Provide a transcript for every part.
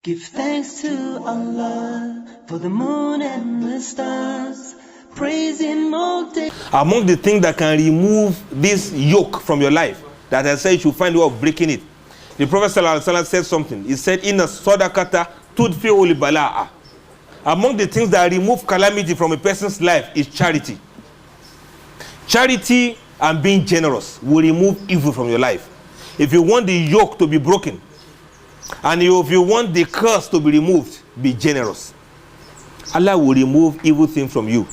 Give thanks to Allah for the moon and the stars. Praise Him all day. Among the things that can remove this yoke from your life, that I said you should find a way of breaking it, the Prophet ﷺ said something. He said, "Inna sadaqata tudfi'u al-bala'a." Among the things that remove calamity from a person's life is charity. Charity and being generous will remove evil from your life. If you want the yoke to be broken, and if you want the curse to be removed, be generous. Allah will remove evil things from you.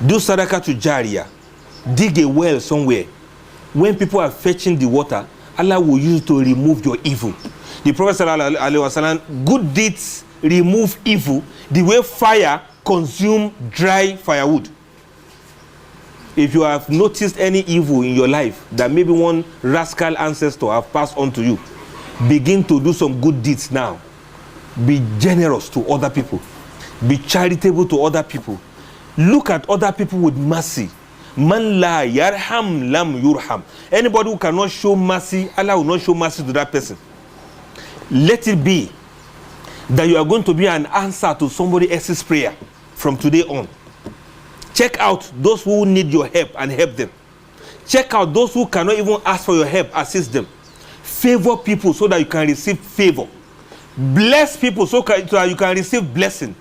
Do sadaqah to jariyah. Dig a well somewhere. When people are fetching the water, Allah will use it to remove your evil. The Prophet sallallahu alaihi wasallam, good deeds remove evil the way fire consumes dry firewood. If you have noticed any evil in your life that maybe one rascal ancestor have passed on to you, begin to do some good deeds now. Be generous to other people. Be charitable to other people. Look at other people with mercy. Man la yarham lam yurham. Anybody who cannot show mercy, Allah will not show mercy to that person. Let it be that you are going to be an answer to somebody else's prayer from today on. Check out those who need your help and help them. Check out those who cannot even ask for your help, assist them. Favor people so that you can receive favor. Bless people so that you can receive blessing.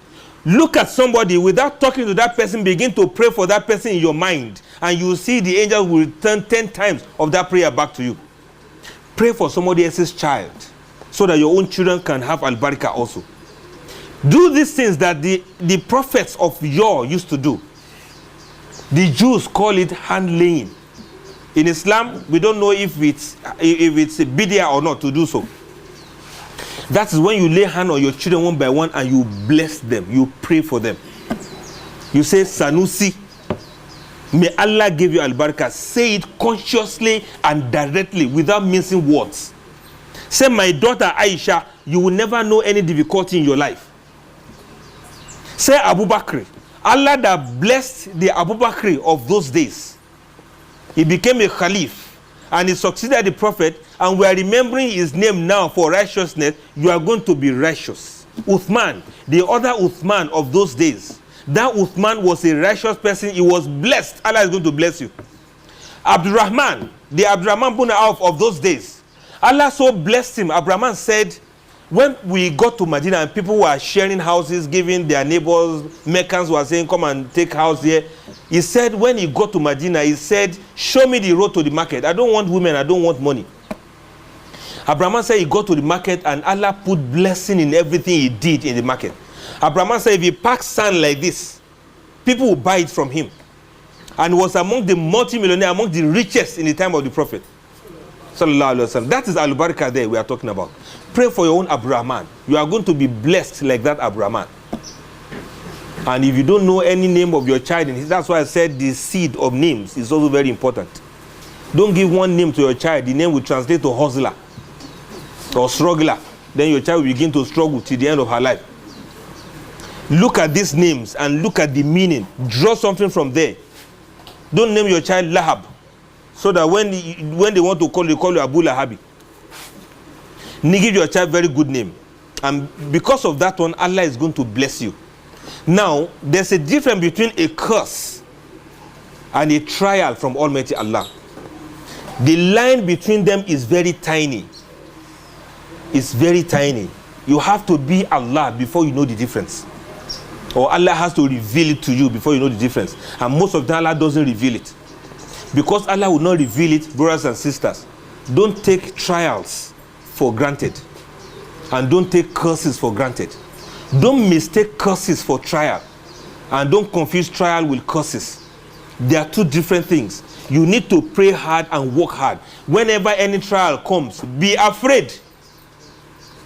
Look at somebody without talking to that person, begin to pray for that person in your mind, and you will see the angels will return 10 times of that prayer back to you. Pray for somebody else's child so that your own children can have al-barakah also. Do these things that the prophets of yore used to do. The Jews call it hand laying. In Islam, we don't know if it's a bid'ah or not to do so. That is when you lay hand on your children one by one and you bless them. You pray for them. You say, Sanusi, may Allah give you al-barakah. Say it consciously and directly without mincing words. Say, my daughter Aisha, you will never know any difficulty in your life. Say, Abu Bakr, Allah that blessed the Abu Bakr of those days. He became a caliph and he succeeded the prophet, and we are remembering his name now for righteousness. You are going to be righteous. Uthman, the other Uthman of those days, that Uthman was a righteous person. He was blessed. Allah is going to bless you. Abdurrahman, the Abdurrahman bin Auf of those days, Allah so blessed him. Abdurrahman said, when we got to Medina and people were sharing houses, giving their neighbors, Meccans were saying, come and take house here. He said, when he got to Medina, he said, show me the road to the market. I don't want women, I don't want money. Abraham said he got to the market and Allah put blessing in everything he did in the market. Abraham said if he packs sand like this, people will buy it from him. And was among the multi-millionaire, among the richest in the time of the Prophet. Sallallahu Alaihi Wasallam. That is al-barakah there we are talking about. Pray for your own Abraham. You are going to be blessed like that Abraham. And if you don't know any name of your child, that's why I said the seed of names is also very important. Don't give one name to your child. The name will translate to hustler or struggler. Then your child will begin to struggle till the end of her life. Look at these names and look at the meaning. Draw something from there. Don't name your child Lahab, so that when they want to call you Abu Lahabi. Give your child very good name. And because of that one, Allah is going to bless you. Now, there's a difference between a curse and a trial from Almighty Allah. The line between them is very tiny. It's very tiny. You have to be Allah before you know the difference. Or Allah has to reveal it to you before you know the difference. And most of the time, Allah doesn't reveal it. Because Allah will not reveal it, brothers and sisters, don't take trials for granted. And don't take curses for granted. Don't mistake curses for trial. And don't confuse trial with curses. They are two different things. You need to pray hard and work hard. Whenever any trial comes, be afraid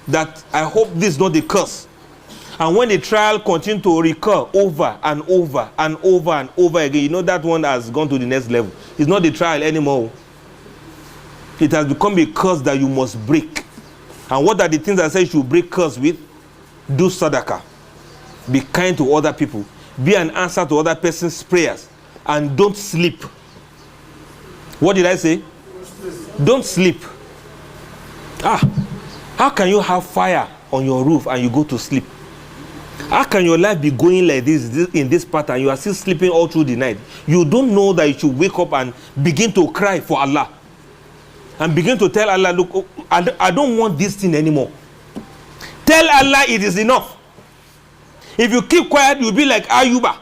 that I hope this is not the curse. And when the trial continues to recur over and over and over and over again, you know that one has gone to the next level. It's not the trial anymore. It has become a curse that you must break. And what are the things that say you should break curse with? Do sadaqah. Be kind to other people. Be an answer to other person's prayers. And don't sleep. What did I say? Don't sleep. How can you have fire on your roof and you go to sleep. How can your life be going like this in this pattern? You are still sleeping all through the night. You don't know that you should wake up and begin to cry for Allah. And begin to tell Allah, look, I don't want this thing anymore. Tell Allah it is enough. If you keep quiet, you'll be like Ayuba,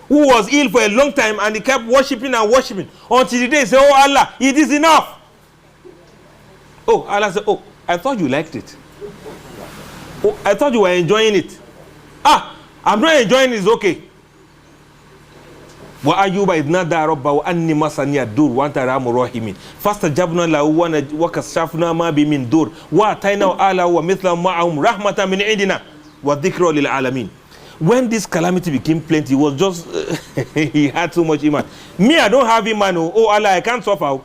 who was ill for a long time and he kept worshiping and worshiping until the day he said, oh Allah, it is enough. Oh, Allah said, oh, I thought you liked it. Oh, I thought you were enjoying it. I'm not enjoying it, it's okay. Wa Ayuba idnada rabbahu anni masani ad-dur wa anta arhamur rahimin fastajabna lahu wa kashafna ma bi min dur wa atayna ala wa mithla ma'ahum rahmatan min indina wa dhikra lil alamin. When this calamity became plenty, he was just he had so much iman. Me, I don't have iman. Oh Allah, I can't suffer.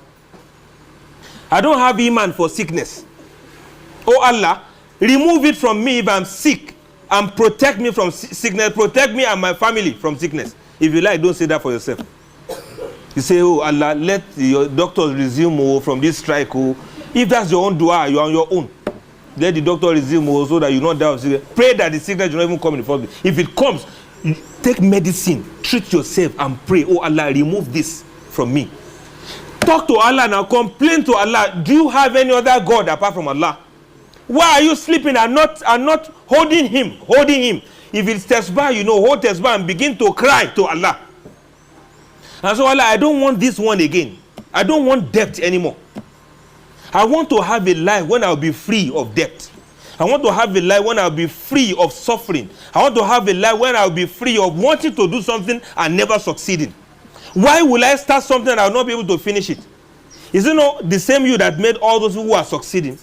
I don't have iman for sickness. Oh Allah, remove it from me if I'm sick and protect me from sickness. Protect me and my family from sickness. If you like, don't say that for yourself. You say, oh Allah, let your doctors resume from this strike. If that's your own dua, you are on your own. Let the doctor resume so that you not die of sickness. Pray that the sickness will not even come in the first place. If it comes, take medicine, treat yourself and pray, oh Allah, remove this from me. Talk to Allah now, complain to Allah. Do you have any other God apart from Allah? Why are you sleeping and not holding him? If it's tasbih, hold tasbih and begin to cry to Allah. And so Allah, I don't want this one again. I don't want debt anymore. I want to have a life when I'll be free of debt. I want to have a life when I'll be free of suffering. I want to have a life when I'll be free of wanting to do something and never succeeding. Why will I start something and I'll not be able to finish it? Is it not the same you that made all those who are succeeding?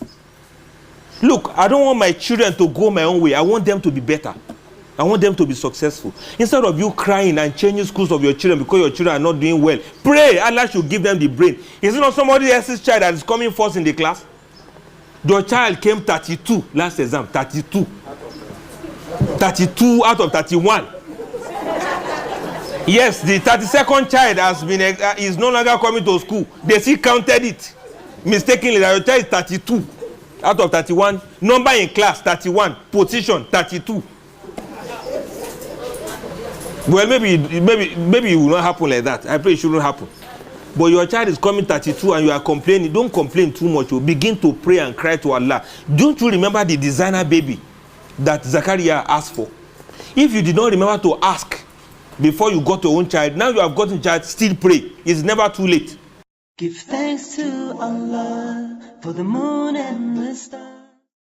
Look, I don't want my children to go my own way. I want them to be better. I want them to be successful. Instead of you crying and changing schools of your children because your children are not doing well, pray Allah should give them the brain. Is it not somebody else's child that is coming first in the class? Your child came 32 last exam. 32 out of 31. Yes, the 32nd child has been is no longer coming to school. They still counted it mistakenly that your child is 32 out of 31. Number in class 31. Position 32. Well, maybe it will not happen like that. I pray it shouldn't happen. But your child is coming 32 and you are complaining. Don't complain too much. You begin to pray and cry to Allah. Don't you remember the designer baby that Zachariah asked for? If you did not remember to ask before you got your own child, now you have gotten a child, still pray. It's never too late. Give thanks to Allah for the moon and the stars.